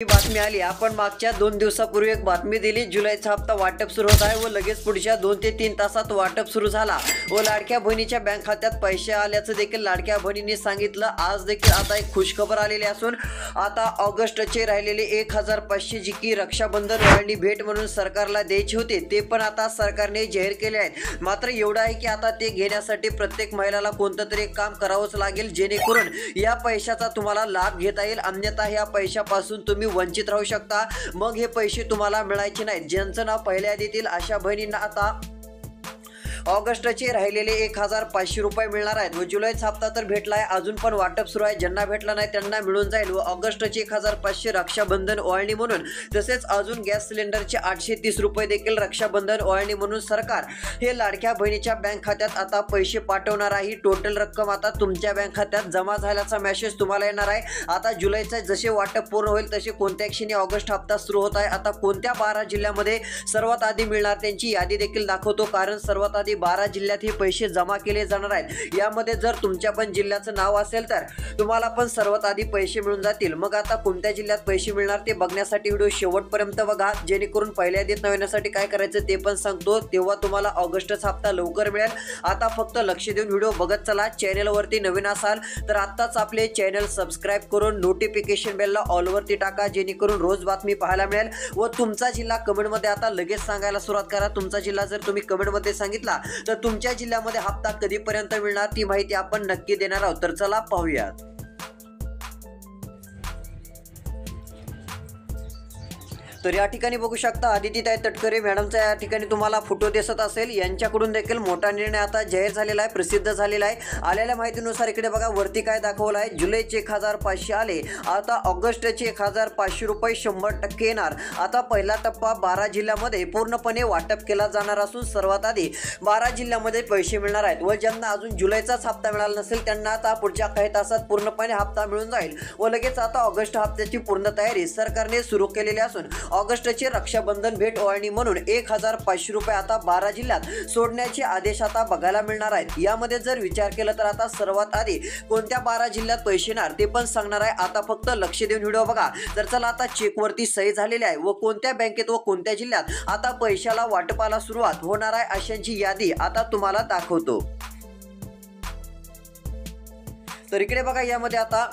ही बातमी आली। आपण मागच्या 2 दिवसापूर्वी एक बातमी दिली, जुलैचा हप्ता वाटप सुरू होत आहे व लगेच पुढच्या 2 ते 3 तासात वाटप सुरू झाला व लाडक्या बहिणीच्या बँक खात्यात पैसे आल्याचं देखील लाडक्या बहिणींनी सांगितलं। आज देखील आता एक खुशखबर आलेली असून आता ऑगस्टचे राहिलेले 1500 जी की रक्षाबंधन ओवाळणी भेट म्हणून सरकारला द्यायचे होते ते पण आता सरकारने जाहीर केले आहेत। मात्र एवढं आहे की आता ते घेण्यासाठी प्रत्येक महिलाला कोणतं तरी काम करावंच लागेल, जेणेकरून या पैशाचा तुम्हाला लाभ घेता येईल, अन्यथा या पैशापासून तुम्ही वंचित राहू शकता। मग हे पैसे तुम्हाला मिळायचे नाहीत। ज्यांचं नाव पहिल्या यादीतील अशा बहिणींना आता ऑगस्टचे राहिलेले 1500 रुपये मिळणार आहेत व जुलैचा हप्ता तर भेटलाय, अजून पण वाटप सुरू आहे। ज्यांना भेटला नाही त्यांना मिळून जाईल व ऑगस्टचे 1500 रक्षाबंधन ओवाळणी म्हणून, तसेच अजून गॅस सिलेंडरचे 830 रुपये देखील रक्षाबंधन ओवाळणी म्हणून सरकार हे लाडक्या बहिणीच्या बँक खात्यात आता पैसे पाठवणार आहे। टोटल रक्कम आता तुमच्या बँक खात्यात जमा झाल्याचा मेसेज तुम्हाला येणार आहे। आता जुलैचे जसे वाटप पूर्ण होईल तसे कोणत्या क्षणी ऑगस्ट हप्ता सुरू होत आहे। आता कोणत्या 12 जिल्ह्यामध्ये सर्वात आधी मिळणार त्यांची यादी देखील दाखवतो, कारण सर्वात आधी 12 जिल्ह्यात हे पैसे जमा केले जाणार आहेत। यामध्ये जर तुमच्या पण जिल्ह्याचं नाव असेल तर तुम्हाला पण सर्वात आधी पैसे मिळून जातील। मग आता कोणत्या जिल्ह्यात पैसे मिळणार ते बघण्यासाठी व्हिडिओ शेवटपर्यंत बघा, जेणेकरून पहिल्या यादीत नाव येण्यासाठी काय करायचं ते पण सांगतो, तेव्हा तुम्हाला ऑगस्टचा हप्ता लवकर मिळेल। आता फक्त लक्ष देऊन व्हिडिओ बघत चला। चॅनलवरती नवीन असाल तर आत्ताच आपले चॅनल सबस्क्राइब करून नोटिफिकेशन बेलला ऑल वरती टाका, जेणेकरून रोज बातमी पाहायला मिळेल। व तुमचा जिल्हा कमेंटमध्ये आता लगेच सांगायला सुरुवात करा। तुमचा जिल्हा जर तुम्ही कमेंटमध्ये सांगितला तर तुमच्या जिल्ह्यामध्ये हप्ता कधीपर्यंत मिळणार ती माहिती आपण नक्की देणार आहोत। तर चला पाहूयात। तर या ठिकाणी बघू शकता आदितीताई तटकरे मॅडमचा या ठिकाणी तुम्हाला फोटो दिसत असेल। यांच्याकडून देखील मोठा निर्णय आता जाहीर झालेला आहे, प्रसिद्ध झालेला आहे। आलेल्या माहितीनुसार इकडे बघा वरती काय दाखवलं आहे, जुलैचे 1500 आले, आता ऑगस्टचे 1500 रुपये 100% येणार। आता पहिला टप्पा 12 जिल्ह्यामध्ये पूर्णपणे वाटप केला जाणार असून सर्वात आधी 12 जिल्ह्यामध्ये पैसे मिळणार आहेत व ज्यांना अजून जुलैचाच हप्ता मिळाला नसेल त्यांना आता पुढच्या काही तासात पूर्णपणे हप्ता मिळून जाईल व लगेच आता ऑगस्ट हप्त्याची पूर्ण तयारी सरकारने सुरू केलेली असून ऑगस्टचे रक्षाबंधन भेट ओवाळणी म्हणून 1500 रुपये आता 12 जिल्ह्यात सोडण्याचे आदेश आता बघायला मिळणार आहेत। यामध्ये जर विचार केला तर आता सर्वात आधी कोणत्या 12 जिल्ह्यात पैसे येणार ते पण सांगणार आहे। आता फक्त लक्ष देऊन व्हिडिओ बघा। तर चला आता चेकवरती सही झालेली आहे व कोणत्या बँकेत व कोणत्या जिल्ह्यात आता पैशाला वाटपाला सुरुवात होणार आहे अशांची यादी आता तुम्हाला दाखवतो। तर इकडे बघा यामध्ये आता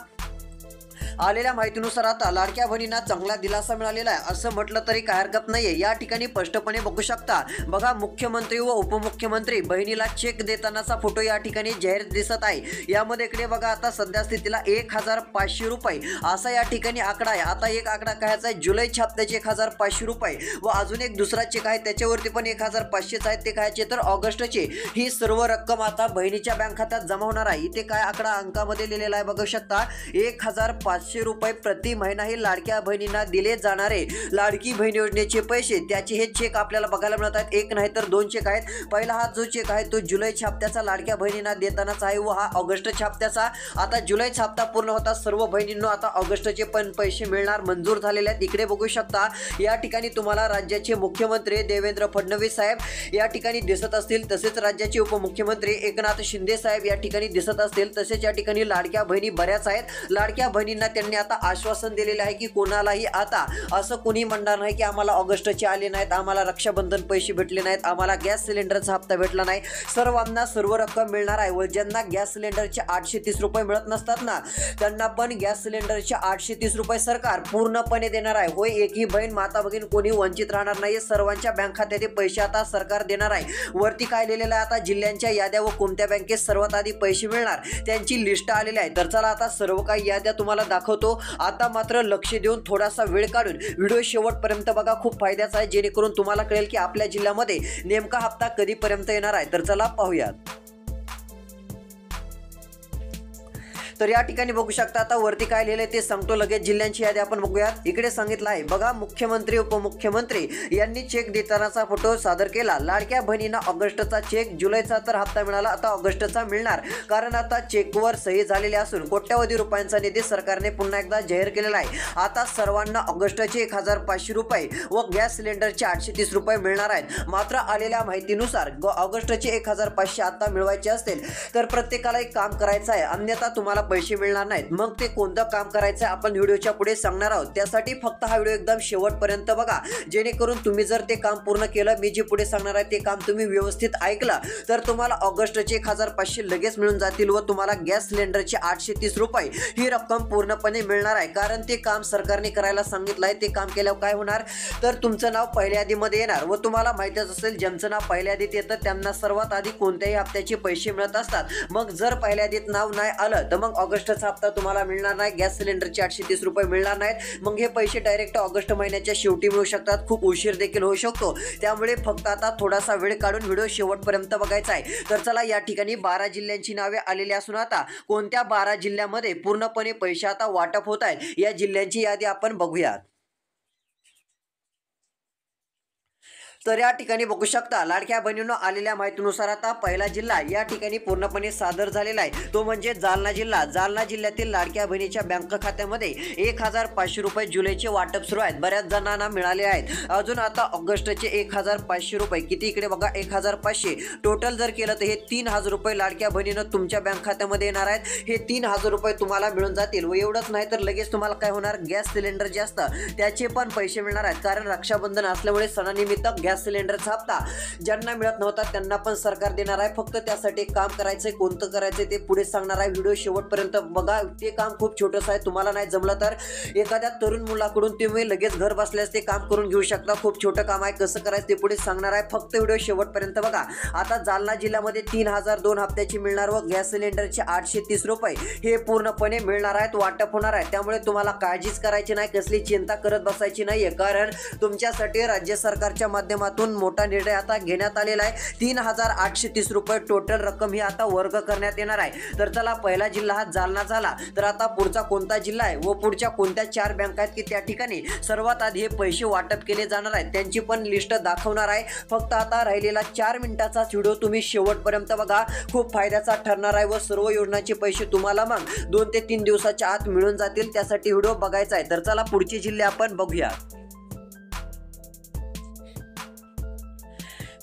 आलेल्या माहितीनुसार आता लाडक्या बहिणींना चांगला दिलासा मिळालेला आहे असं म्हटलं तरी काय हरकत नाहीये। या ठिकाणी स्पष्टपणे बघू शकता बघा, मुख्यमंत्री व उपमुख्यमंत्री बहिणीला चेक देतानाचा फोटो या ठिकाणी जाहीर दिसत आहे। यामध्ये इकडे बघा आता सध्या स्थितीला 1500 रुपये असा या ठिकाणी आकडा आहे। आता एक आकडा कायचा आहे, जुलैच्या हप्त्याचे 1500 रुपये व अजून एक दुसरा चेक आहे त्याच्यावरती पण 1500 आहेत, ते कायचे तर ऑगस्टचे। ही सर्व रक्कम आता बहिणीच्या बँक खात्यात जमा होणार आहे। इथे काय आकडा अंकामध्ये लिहिलेला आहे बघू शकता, 1500 रुपये प्रति महिना हे लाडक्या बहिणींना दिले जाणारे लाडकी बहीण योजनेचे पैसे, त्याचे हे चेक आपल्याला बघायला मिळत आहेत। एक नाही तर 2 चेक आहेत। पहिला हा जो चेक आहे तो जुलैच्या हप्त्याचा लाडक्या बहिणींना देतानाच आहे व हा ऑगस्टच्या हप्त्याचा। आता जुलैचा हप्ता पूर्ण होता, सर्व बहिणींना आता ऑगस्टचे पण पैसे मिळणार, मंजूर झालेले आहेत। इकडे बघू शकता या ठिकाणी तुम्हाला राज्याचे मुख्यमंत्री देवेंद्र फडणवीस साहेब या ठिकाणी दिसत असतील, तसेच राज्याचे उपमुख्यमंत्री एकनाथ शिंदे साहेब या ठिकाणी दिसत असतील, तसेच या ठिकाणी लाडक्या बहिणी बऱ्याच आहेत। लाडक्या बहिणींना त्यांनी आता आश्वासन दिलेले आहे की कोणालाही आता असं कोणी म्हणणार नाही की आम्हाला ऑगस्टचे आले नाहीत, आम्हाला रक्षाबंधन पैसे भेटले नाहीत, आम्हाला गॅस सिलेंडरचा हप्ता भेटला नाही। सर्वांना सर्व रक्कम मिळणार आहे व ज्यांना गॅस सिलेंडरचे 830 रुपये मिळत नसतात ना त्यांना पण गॅस सिलेंडरचे 830 रुपये सरकार पूर्णपणे देणार आहे। होय, एकही बहीण माता भगिनी कोणी वंचित राहणार नाही, सर्वांच्या बँक खात्यात पैसे आता सरकार देणार आहे। वरती काय लिहिलेलं आहे आता जिल्ह्यांच्या याद्या व कोणत्या बँकेत सर्वात आधी पैसे मिळणार त्यांची लिस्ट आलेली आहे। तर चला आता सर्व काही याद्या तुम्हाला दाखवतो। आता मात्र लक्ष देऊन थोडासा वेळ काढून व्हिडिओ शेवटपर्यंत बघा, खूप फायद्याचा आहे, जेणेकरून तुम्हाला कळेल की आपल्या जिल्ह्यामध्ये नेमका हप्ता कधीपर्यंत येणार आहे। तर चला पाहूयात। तर या ठिकाणी बघू शकता आता वरती काय लिहिलंय ते सांगतो, लगेच जिल्ह्यांची यादी आपण बघूयात। इकडे सांगितलं आहे बघा, मुख्यमंत्री उपमुख्यमंत्री यांनी चेक देतानाचा फोटो सादर केला। लाडक्या बहिणींना ऑगस्टचा चेक, जुलैचा तर हप्ता मिळाला, आता ऑगस्टचा मिळणार, कारण आता चेकवर सही झालेली असून कोट्यवधी रुपयांचा निधी सरकारने पुन्हा एकदा जाहीर केलेला आहे। आता सर्वांना ऑगस्टचे 1500 रुपये व गॅस सिलेंडरचे 830 रुपये मिळणार आहेत। मात्र आलेल्या माहितीनुसार ऑगस्टचे 1500 आता मिळवायचे असतील तर प्रत्येकाला एक काम करायचं आहे, अन्यथा तुम्हाला पैसे मिळणार नाहीत, मग ते कोणतं काम करायचं आपण व्हिडिओच्या पुढे सांगणार आहोत। त्यासाठी फक्त हा व्हिडिओ एकदम शेवटपर्यंत बघा, जेणेकरून तुम्ही जर ते काम पूर्ण केलं, मी जे पुढे सांगणार आहे ते काम तुम्ही व्यवस्थित ऐकलं, तर तुम्हाला ऑगस्टचे 1500 लगेच मिळून जातील व तुम्हाला गॅस सिलेंडरचे 830 रुपये ही रक्कम पूर्णपणे मिळणार आहे। कारण ते काम सरकारने करायला सांगितलं आहे। ते काम केल्यावर काय होणार, तर तुमचं नाव पहिल्या यादीमध्ये येणार व तुम्हाला माहितीच असेल, ज्यांचं नाव पहिल्या यादीत येतं त्यांना सर्वात आधी कोणत्याही हप्त्याचे पैसे मिळत असतात। मग जर पहिल्या यादीत नाव नाही आलं तर मग ऑगस्टचा हप्ता तुम्हाला मिळणार नाही, गॅस सिलेंडरचे 830 रुपये मिळणार नाहीत। मग हे पैसे डायरेक्ट ऑगस्ट महिन्याच्या शेवटी मिळू शकतात, खूप उशीर देखील होऊ शकतो। त्यामुळे फक्त आता थोडासा वेळ काढून व्हिडिओ शेवटपर्यंत बघायचा आहे। तर चला, या ठिकाणी 12 जिल्ह्यांची नावे आलेली असून आता कोणत्या 12 जिल्ह्यामध्ये पूर्णपणे पैसे आता वाटप होत आहे या जिल्ह्यांची यादी आपण बघूयात। तर या ठिकाणी बघू शकता, लाडक्या बहिणींनो आलेल्या माहितीनुसार आता पहिला जिल्हा या ठिकाणी पूर्णपणे सादर झालेला आहे, तो म्हणजे जालना जिल्हा। जालना जिल्ह्यातील लाडक्या बहिणीच्या बँक खात्यामध्ये 1500 रुपये जुलैचे वाटप सुरू आहेत, बऱ्याच जणांना मिळाले आहेत। अजून आता ऑगस्टचे 1500 रुपये किती, इकडे बघा 1500 टोटल जर केलं तर हे 3000 रुपये लाडक्या बहिणीनं तुमच्या बँक खात्यामध्ये येणार आहेत। हे 3000 रुपये तुम्हाला मिळून जातील व एवढंच नाही तर लगेच तुम्हाला काय होणार, गॅस सिलेंडर जे असतं त्याचे पण पैसे मिळणार आहेत। कारण रक्षाबंधन असल्यामुळे सणानिमित्त गॅस सिलेंडरचा हप्ता ज्यांना मिळत नव्हता त्यांना पण सरकार देणार आहे। फक्त त्यासाठी काम करायचंय, कोणतं करायचंय ते पुढे सांगणार आहे, व्हिडिओ शेवटपर्यंत बघा। ते काम खूप छोटंसं आहे, तुम्हाला नाही जमलं तर एखाद्या तरुण मुलाकडून तुम्ही लगेच घर बसल्यास ते काम करून घेऊ शकता। खूप छोटं काम आहे, कसं करायचं ते पुढे सांगणार आहे, फक्त व्हिडिओ शेवटपर्यंत बघा। आता जालना जिल्ह्यामध्ये 3000 2 हप्त्याची मिळणार व गॅस सिलेंडरचे 830 रुपये हे पूर्णपणे मिळणार आहेत, वाटप होणार आहे। त्यामुळे तुम्हाला काळजीच करायची नाही, कसली चिंता करत बसायची नाहीये, कारण तुमच्यासाठी राज्य सरकारच्या माध्यमातून मोठा निर्णय आता घेण्यात आलेला आहे। 3830 रुपये टोटल रक्कम ही आता वर्ग करण्यात येणार आहे। तर चला, पहिला जिल्हा हा जालना झाला, तर आता पुढचा कोणता जिल्हा आहे व पुढच्या कोणत्या 4 बँका आहेत की त्या ठिकाणी सर्वात आधी हे पैसे वाटप केले जाणार आहेत त्यांची पण लिस्ट दाखवणार आहे। फक्त आता राहिलेला 4 मिनिटाचा व्हिडिओ तुम्ही शेवटपर्यंत बघा, खूप फायद्याचा ठरणार आहे व सर्व योजनांचे पैसे तुम्हाला मग 2 ते 3 दिवसाच्या आत मिळून जातील, त्यासाठी व्हिडिओ बघायचा आहे। तर चला, पुढचे जिल्हे आपण बघूया।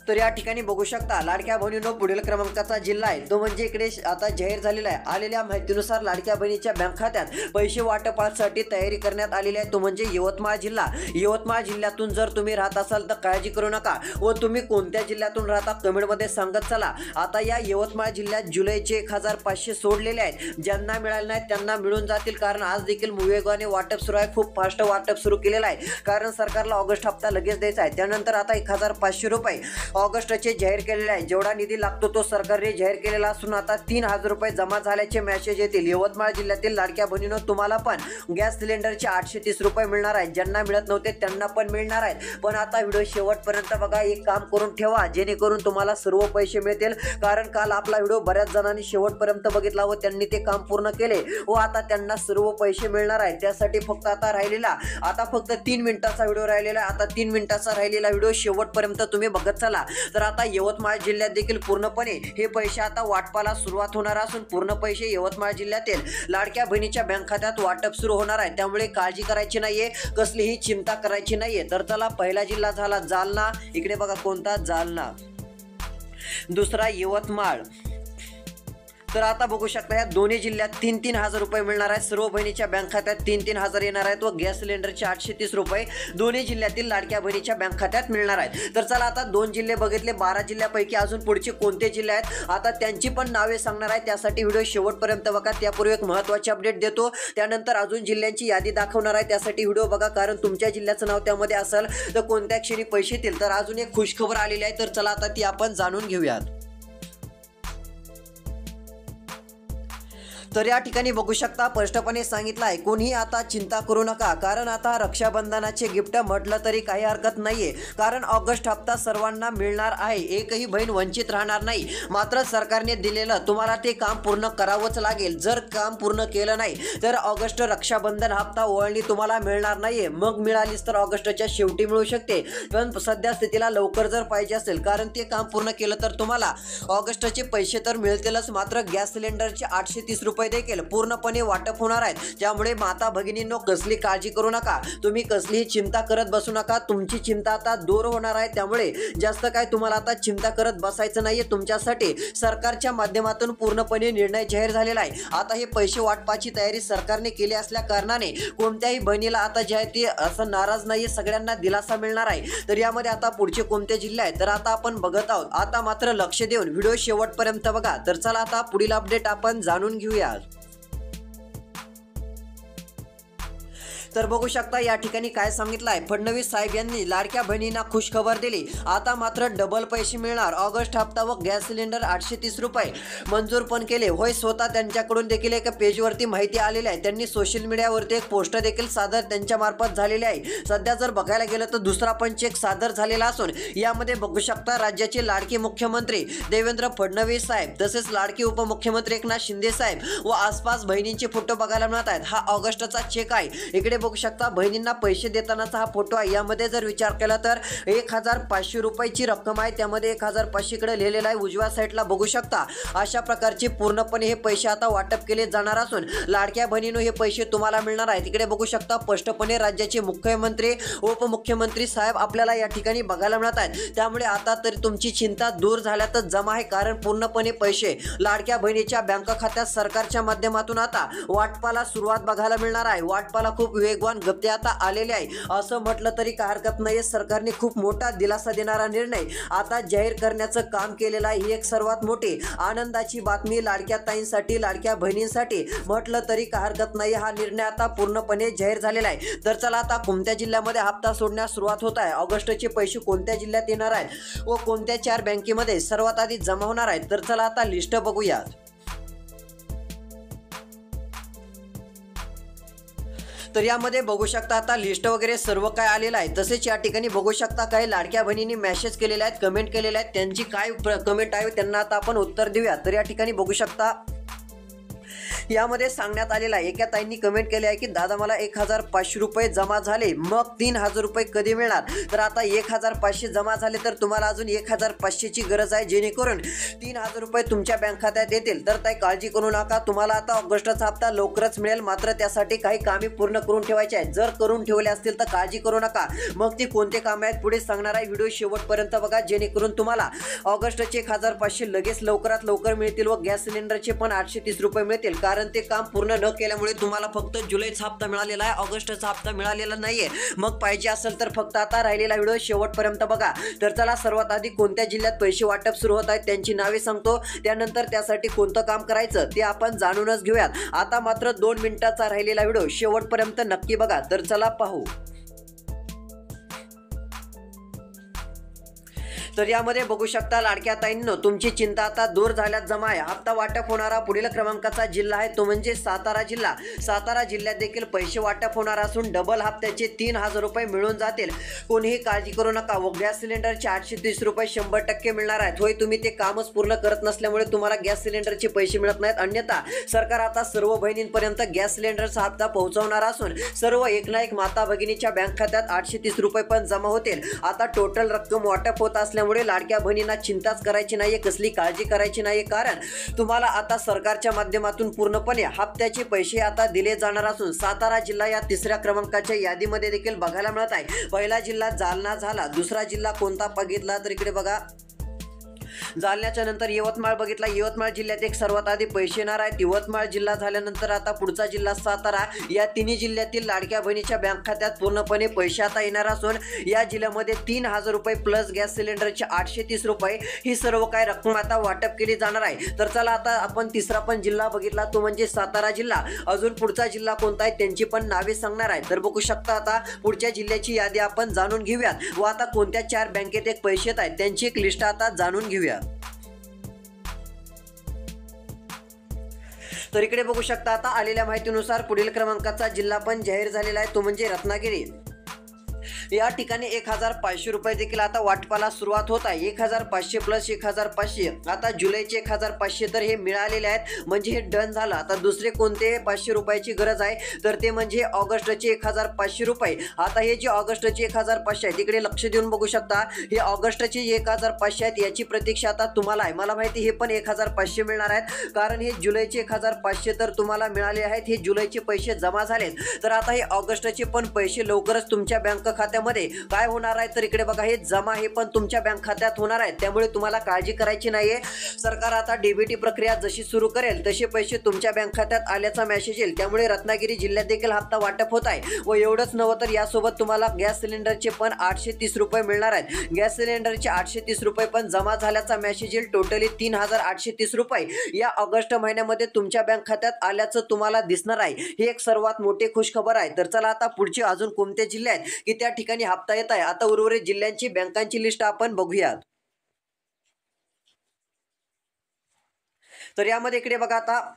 तर या ठिकाणी बघू शकता, लाडक्या बहिणींनो पुढील क्रमांकाचा जिल्हा आहे तो म्हणजे इकडे आता जाहीर झालेला आहे। आलेल्या माहितीनुसार लाडक्या बहिणीच्या बँक खात्यात पैसे वाटपासाठी तयारी करण्यात आलेली आहे, तो म्हणजे यवतमाळ जिल्हा। यवतमाळ जिल्ह्यातून जर तुम्ही राहत असाल तर काळजी करू नका व तुम्ही कोणत्या जिल्ह्यातून राहता कमेंटमध्ये सांगत चला। आता या यवतमाळ जिल्ह्यात जुलैचे 1500 सोडलेले आहेत, ज्यांना मिळाले नाहीत त्यांना मिळून जातील, कारण आज देखील वेगाने वाटप सुरू आहे, खूप फास्ट वाटप सुरू केलेलं आहे, कारण सरकारला ऑगस्ट हप्ता लगेच द्यायचा आहे। त्यानंतर आता 1500 रुपये ऑगस्टचे जाहीर केलेले आहे, जेवढा निधी लागतो तो सरकारने जाहीर केलेला असून आता 3000 रुपये जमा झाल्याचे मेसेज येतील। यवतमाळ जिल्ह्यातील लाडक्या बहिणींनो तुम्हाला पण गॅस सिलेंडरचे 830 रुपये मिळणार आहेत, ज्यांना मिळत नव्हते त्यांना पण मिळणार आहेत। पण आता व्हिडिओ शेवटपर्यंत बघा, एक काम करून ठेवा जेणेकरून तुम्हाला सर्व पैसे मिळतील, कारण काल आपला व्हिडिओ बऱ्याच जणांनी शेवटपर्यंत बघितला व त्यांनी ते काम पूर्ण केले व आता त्यांना सर्व पैसे मिळणार आहेत। त्यासाठी फक्त आता राहिलेला फक्त 3 मिनिटाचा व्हिडिओ राहिलेला आहे। आता 3 मिनिटाचा राहिलेला व्हिडिओ शेवटपर्यंत तुम्ही बघत चला। तर आता यवतमाळ जिल्ह्यात देखील पूर्णपणे हे पैसे आता वाटपाला सुरुवात होणार असून पूर्ण पैसे यवतमाळ जिल्ह्यातील लाडक्या बहिणीच्या बँक खात्यात वाटप सुरू होणार आहे, त्यामुळे काळजी करायची नाहीये, कसलीही चिंता करायची नाहीये। तर चला, पहिला जिल्हा झाला जालना, इकडे बघा कोणता, जालना। दुसरा यवतमाळ। तर आता बघू शकता, या दोन्ही जिल्ह्यात 3000 रुपये मिळणार आहेत, सर्व बहिणीच्या बँक खात्यात 3000 येणार आहेत व गॅस सिलेंडरचे 830 रुपये दोन्ही जिल्ह्यातील लाडक्या बहिणीच्या बँक खात्यात मिळणार आहेत। तर चला, आता 2 जिल्हे बघितले, 12 जिल्ह्यापैकी अजून पुढचे कोणते जिल्हे आहेत आता त्यांची पण नावे सांगणार आहे, त्यासाठी व्हिडिओ शेवटपर्यंत बघा। त्यापूर्वी एक महत्त्वाची अपडेट देतो, त्यानंतर अजून जिल्ह्यांची यादी दाखवणार आहे, त्यासाठी व्हिडिओ बघा, कारण तुमच्या जिल्ह्याचं नाव त्यामध्ये असेल तर कोणत्या क्षणी पैसे येतील। तर अजून एक खुशखबर आलेली आहे, तर चला आता ती आपण जाणून घेऊयात। तर या ठिकाणी बघू शकता, स्पष्टपणे सांगितलं आहे, कोणीही आता चिंता करू नका, कारण आता रक्षाबंधनाचे गिफ्ट म्हटलं तरी काही हरकत नाहीये, कारण ऑगस्ट हप्ता सर्वांना मिळणार आहे, एकही बहीण वंचित राहणार नाही। मात्र सरकारने दिलेलं तुम्हाला ते काम पूर्ण करावंच लागेल, जर काम पूर्ण केलं नाही तर ऑगस्ट रक्षाबंधन हप्ता ओळणी तुम्हाला मिळणार नाहीये, मग मिळालीच तर ऑगस्टच्या शेवटी मिळू शकते, पण सध्या स्थितीला लवकर जर पाहिजे असेल, कारण ते काम पूर्ण केलं तर तुम्हाला ऑगस्टचे पैसे तर मिळतीलच, मात्र गॅस सिलेंडरचे 830 रुपये रुपये देखील पूर्णपणे वाटप होणार आहेत। त्यामुळे माता भगिनींनो कसली काळजी करू नका, तुम्ही कसलीही चिंता करत बसू नका, तुमची चिंता आता दूर होणार आहे। त्यामुळे जास्त काय तुम्हाला आता चिंता करत बसायचं नाहीये। तुमच्यासाठी सरकारच्या माध्यमातून पूर्णपणे निर्णय जाहीर झालेला आहे। आता हे पैसे वाटपाची तयारी सरकारने केली असल्या कारणाने कोणत्याही बहिणीला आता जे आहे ते असं नाराज नाहीये, सगळ्यांना दिलासा मिळणार आहे। तर यामध्ये आता पुढचे कोणते जिल्हे आहेत तर आता आपण बघत आहोत। आता मात्र लक्ष देऊन व्हिडिओ शेवटपर्यंत बघा। तर चला आता पुढील अपडेट आपण जाणून घेऊया। तर बघू शकता या ठिकाणी काय सांगितलं आहे, फडणवीस साहेब यांनी लाडक्या बहिणींना खुशखबर दिली। आता मात्र डबल पैसे मिळणार। ऑगस्ट हप्ता व गॅस सिलेंडर 830 रुपये मंजूर पण केले। होय, स्वतः त्यांच्याकडून देखील एका पेजवरती माहिती आलेली आहे। त्यांनी सोशल मीडियावरती एक पोस्ट देखील सादर त्यांच्या मार्फत झालेली आहे। सध्या जर बघायला गेलं तर दुसरा पण चेक सादर झालेला असून यामध्ये बघू शकता राज्याचे लाडके मुख्यमंत्री देवेंद्र फडणवीस साहेब तसेच लाडके उपमुख्यमंत्री एकनाथ शिंदे साहेब व आसपास बहिणींचे फोटो बघायला मिळत आहेत। हा ऑगस्टचा चेक आहे। इकडे बघू शकता बहिणींना पैसे देतानाचा हा फोटो आहे। यामध्ये जर विचार केला तर 1500 रुपयाची रक्कम आहे। त्यामध्ये 1500 कडे लिहिलेला आहे। उजव्या साईडला बघू शकता अशा प्रकारचे पूर्णपणे हे पैसे आता वाटप केले जाणार असून लाडक्या बहिणींनो हे पैसे तुम्हाला मिळणार आहेत। तिकडे बघू शकता स्पष्टपणे राज्याचे मुख्यमंत्री उपमुख्यमंत्री साहेब आपल्याला या ठिकाणी बघायला मिळत आहेत। त्यामुळे आता तरी तुमची चिंता दूर झाल्यातच जमा आहे, कारण पूर्णपणे पैसे लाडक्या बहिणीच्या बँक खात्यात सरकारच्या माध्यमातून आता वाटपाला सुरुवात बघायला मिळणार आहे। वाटपाला खूप वेगवान गती आता आलेली आहे असं म्हटलं तरी काय हरकत नाही। सरकारने खूप मोठा दिलासा देणारा निर्णय आता जाहीर करण्याचं काम केलेलं आहे। ही एक सर्वात मोठी आनंदाची बातमी लाडक्या ताईंसाठी, लाडक्या बहिणींसाठी म्हटलं तरी काय हरकत नाही। हा निर्णय आता पूर्णपणे जाहीर झालेला आहे। तर चला आता कोणत्या जिल्ह्यामध्ये हप्ता सोडण्यास सुरुवात होत आहे, ऑगस्टचे पैसे कोणत्या जिल्ह्यात येणार आहेत व कोणत्या 4 बँकेमध्ये सर्वात आधी जमा होणार आहेत तर चला आता लिस्ट बघूया। तर यामध्ये बघू शकता आता लिस्ट वगैरे सर्व काय आलेलं आहे। तसेच या ठिकाणी बघू शकता काही लाडक्या बहिणींनी मेसेज केलेले आहेत, कमेंट केलेले आहेत, त्यांची काय कमेंट आहे त्यांना आता आपण उत्तर देऊया। तर या ठिकाणी बघू शकता यामध्ये सांगण्यात आलेला आहे, एका ताईंनी कमेंट केले आहे की दादा मला 1500 रुपये जमा झाले, मग 3000 रुपये कधी मिळणार। तर आता 1500 जमा झाले तर तुम्हाला अजून 1500 ची गरज आहे, जेणेकरून 3000 रुपये तुमच्या बँक खात्यात येतील। तर ताई काळजी करू नका, तुम्हाला आता ऑगस्टचा हप्ता लवकरच मिळेल। मात्र त्यासाठी काही कामे पूर्ण करून ठेवायची आहेत। जर करून ठेवले असतील तर काळजी करू नका। मग ती कोणते कामे आहेत पुढे सांगणार आहे, व्हिडिओ शेवटपर्यंत बघा, जेणेकरून तुम्हाला ऑगस्टचे 1500 लगेच लवकरात लवकर मिळतील व गॅस सिलेंडरचे पण 830 रुपये मिळतील। कारण ते काम पूर्ण न केल्यामुळे तुम्हाला फक्त जुलैचा हप्ता मिळालेला आहे, ऑगस्टचा हप्ता मिळालेला नाहीये। मग पाहिजे असेल तर फक्त आता राहिलेला व्हिडिओ शेवटपर्यंत बघा। तर चला सर्वात आधी कोणत्या जिल्ह्यात पैसे वाटप सुरू होत आहेत त्यांची नावे सांगतो, त्यानंतर त्यासाठी कोणतं काम करायचं ते आपण जाणूनच घेऊयात। आता मात्र 2 मिनिटाचा राहिलेला व्हिडिओ शेवटपर्यंत नक्की बघा। तर चला पाहू। तर यामध्ये बघू शकता लाडक्या ताईंनो तुमची चिंता आता दूर झाल्यात जमा आहे। हप्ता वाटप होणारा पुढील क्रमांकाचा जिल्हा आहे तो म्हणजे सातारा जिल्हा। सातारा जिल्ह्यात देखील पैसे वाटप होणार असून डबल हप्त्याचे 3000 रुपये मिळून जातील। कोणीही काळजी करू नका व गॅस सिलेंडरचे 830 रुपये 100% मिळणार आहेत। होय, तुम्ही ते कामच पूर्ण करत नसल्यामुळे तुम्हाला गॅस सिलेंडरचे पैसे मिळत नाहीत, अन्यथा सरकार आता सर्व बहिणींपर्यंत गॅस सिलेंडरचा हप्ता पोहोचवणार असून सर्व एक ना एक माता भगिनीच्या बँक खात्यात 830 रुपये पण जमा होतील। आता टोटल रक्कम वाटप होत असल्यामुळे लाडक्या बहिणींना चिंताच करायची नाहीये, कसली काळजी करायची नाहीये, कारण तुम्हाला आता सरकारच्या माध्यमातून पूर्णपणे हप्त्याचे पैसे आता दिले जाणार असून सातारा जिल्हा या 3ऱ्या क्रमांकाच्या यादीमध्ये देखील बघायला मिळत आहे। पहिला जिल्हा जालना झाला, दुसरा जिल्हा कोणता बघितला तर इकडे बघा जालन्याच्या नंतर यवतमाळ बघितला। यवतमाळ जिल्ह्यात एक सर्वात आधी पैसे येणार आहेत। यवतमाळ जिल्हा झाल्यानंतर आता पुढचा जिल्हा सातारा। या तिन्ही जिल्ह्यातील लाडक्या बहिणीच्या बँक खात्यात पूर्णपणे पैसे आता येणार असून या जिल्ह्यामध्ये 3000 रुपये प्लस गॅस सिलेंडरचे 830 रुपये ही सर्व काय रक्कम आता वाटप केली जाणार आहे। तर चला आता आपण तिसरा पण जिल्हा बघितला तो म्हणजे सातारा जिल्हा। अजून पुढचा जिल्हा कोणता आहे त्यांची पण नावे सांगणार आहे। तर बघू शकता आता पुढच्या जिल्ह्याची यादी आपण जाणून घेऊयात व आता कोणत्या 4 बँकेत एक पैसे येत आहेत त्यांची एक लिस्ट आता जाणून घेऊया। तर इकडे बघू शकता आता आलेल्या माहितीनुसार पुढील क्रमांकाचा जिल्हा पण जाहीर झालेला आहे तो म्हणजे रत्नागिरी। या ठिकाणी 1,500 रुपये देखील आता वाटपाला सुरुवात होत आहे. 1,500 प्लस 1,500 आता जुलैचे 1,500 तर हे मिळालेले आहेत, म्हणजे हे डन झालं. आता दुसरे कोणते 500 रुपयाची गरज आहे तर ते म्हणजे ऑगस्टचे 1,500 रुपये. आता हे जे ऑगस्टचे 1,500 आहे तिकडे लक्ष देऊन बघू शकता. हे ऑगस्टचे 1,500 आहेत, याची प्रतीक्षा आता तुम्हाला आहे. मला माहिती हे पण 1,500 मिळणार आहेत, कारण हे जुलैचे 1,500 तर तुम्हाला मिळाले आहेत. हे जुलैचे पैसे जमा झालेत, तर आता हे ऑगस्टचे पण पैसे लवकरच तुमच्या बँक खात्यामध्ये काय होणार आहे तर इकडे बघा, हे जमा हे पण तुमच्या बँक खात्यात होणार आहे. त्यामुळे तुम्हाला काळजी करायची नाहीये. सरकार आता डीबीटी प्रक्रिया जशी सुरू करेल तसे पैसे तुमच्या बँक खात्यात आल्याचा मेसेज येईल. त्यामुळे रत्नागिरी जिल्ह्यात देखील हप्ता वाटप होत आहे. व एवढंच नव्हतं तर यासोबत तुम्हाला गॅस सिलेंडरचे पण 830 रुपये मिळणार आहेत. गॅस सिलेंडरचे 830 रुपये पण जमा झाल्याचा मेसेज येईल. टोटली 3,830 रुपये या ऑगस्ट महिन्यामध्ये तुमच्या बँक खात्यात आल्याचं तुम्हाला दिसणार आहे. ही एक सर्वात मोठी खुशखबर आहे. तर चला आता पुढचे अजून कोणते जिल्हे आहेत की त्या ठिकाणी हप्ता येत आहे. आता उर्वरित जिल्ह्यांची बँकांची लिस्ट आपण बघूयात. तर यामध्ये इकडे बघा, आता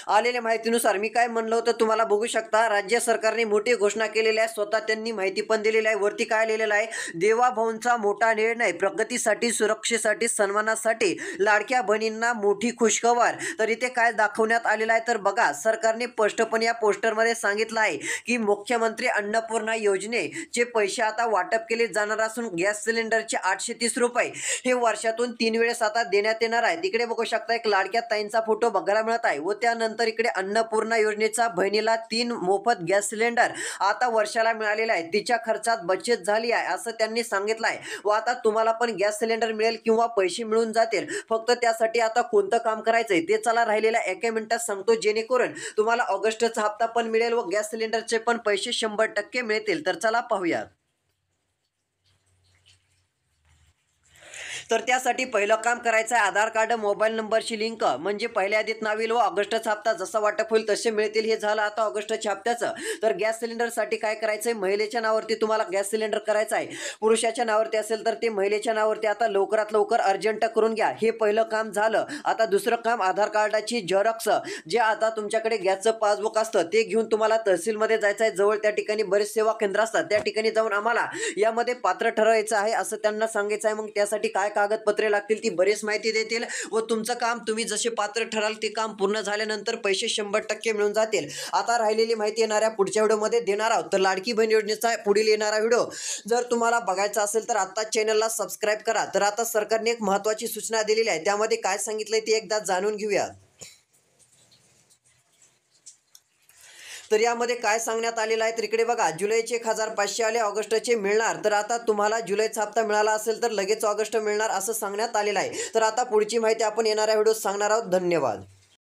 आलेल्या माहितीनुसार मी काय म्हणलं होतं तुम्हाला बघू शकता. राज्य सरकारने मोठी घोषणा केलेली आहे, स्वतः त्यांनी माहिती पण दिलेली आहे. वरती काय लिहिलेलं आहे, देवाभाऊंचा मोठा निर्णय, प्रगतीसाठी, सुरक्षेसाठी, सन्मानासाठी लाडक्या बहिणींना मोठी खुशखबर. तर इथे काय दाखवण्यात आलेलं आहे तर बघा, सरकारने स्पष्टपणे या पोस्टरमध्ये सांगितलं आहे की मुख्यमंत्री अन्नपूर्णा योजनेचे पैसे आता वाटप केले जाणार असून गॅस सिलेंडरचे 830 रुपये हे वर्षातून 3 वेळेस आता देण्यात येणार आहे. तिकडे बघू शकता एक लाडक्या ताईंचा फोटो बघायला मिळत आहे. व त्यानंतर इकडे अन्नपूर्णा योजनेचा बहिणीला 3 मोफत गॅस सिलेंडर आता वर्षाला मिळालेला आहे. तिच्या खर्चात बचत झाली आहे असं त्यांनी सांगितलं आहे. व आता तुम्हाला पण गॅस सिलेंडर मिळेल किंवा पैसे मिळून जातील. फक्त त्यासाठी आता कोणतं काम करायचंय ते चला राहिलेल्या 1 मिनिटात सांगतो, जेणेकरून तुम्हाला ऑगस्टचा हप्ता पण मिळेल व गॅस सिलेंडरचे पण पैसे 100% मिळतील. तर चला पाहूया. तर त्यासाठी पहिलं काम करायचं आहे, आधार कार्ड मोबाईल नंबरची लिंक, म्हणजे पहिल्या यादीत नाव येईल व ऑगस्टचा हप्ता जसा वाटप होईल तसे मिळतील. हे झालं आता ऑगस्टच्या हप्त्याचं. तर गॅस सिलेंडरसाठी काय करायचं आहे, महिलेच्या नावावरती तुम्हाला गॅस सिलेंडर करायचं आहे. पुरुषाच्या नावावरती असेल तर ते महिलेच्या नावावरती आता लवकरात लवकर अर्जंट करून घ्या. हे पहिलं काम झालं. आता दुसरं काम, आधार कार्डाची झेरॉक्स, जे आता तुमच्याकडे गॅसचं पासबुक असतं ते घेऊन तुम्हाला तहसीलमध्ये जायचं आहे. जवळ त्या ठिकाणी बरेच सेवा केंद्र असतात, त्या ठिकाणी जाऊन आम्हाला यामध्ये पात्र ठरवायचं आहे असं त्यांना सांगायचं आहे. मग त्यासाठी काय कागदपत्रे लागतील ती बरीच माहिती देतील व तुमचं काम, तुम्ही जसे पात्र ठराल ते काम पूर्ण झाल्यानंतर पैसे 100% मिळून जातील. आता राहिलेली माहिती येणाऱ्या पुढच्या व्हिडिओमध्ये देणार आहोत. तर लाडकी बहीण योजनेचा पुढील येणारा व्हिडिओ जर तुम्हाला बघायचा असेल तर आता चॅनलला सबस्क्राईब करा. तर आता सरकारने एक महत्त्वाची सूचना दिलेली आहे, त्यामध्ये काय सांगितलंय ते एकदा जाणून घेऊया. तर यामध्ये काय सांगण्यात आलेलं आहे तर इकडे बघा, जुलैचे 1,500 आले, ऑगस्टचे मिळणार. तर आता तुम्हाला जुलैचा हप्ता मिळाला असेल तर लगेच ऑगस्ट मिळणार असं सांगण्यात आलेलं आहे. तर आता पुढची माहिती आपण येणाऱ्या व्हिडिओत सांगणार आहोत. धन्यवाद.